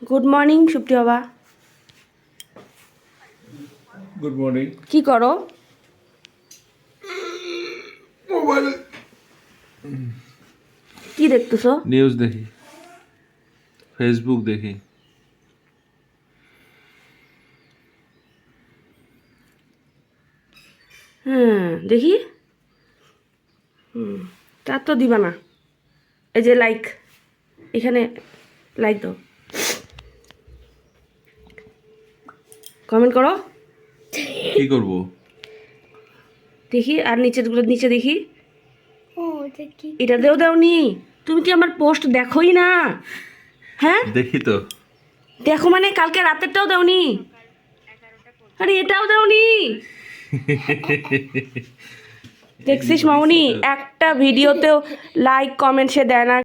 Good morning সুপ্রিয় বাবা। Good morning. কি করো? মোবাইল কি দেখতেছো? নিউজ দেখি, ফেসবুক দেখি। হ্যাঁ দেখি। তার তো দিবা না। এই যে লাইক, এখানে লাইক দাও, কমেন্ট করো। কি করব? দেখি আর নিচেরগুলো নিচে দেখি। এটাতেও দাওনি? তুমি কি আমার পোস্ট দেখোই না? হ্যাঁ দেখি তো। দেখো মানে কালকে রাতেরটাও দাওনি? আরে এটাও দাওনি? দেখছিস মামুনি, একটা ভিডিওতেও লাইক কমেন্ট সে দেয় না।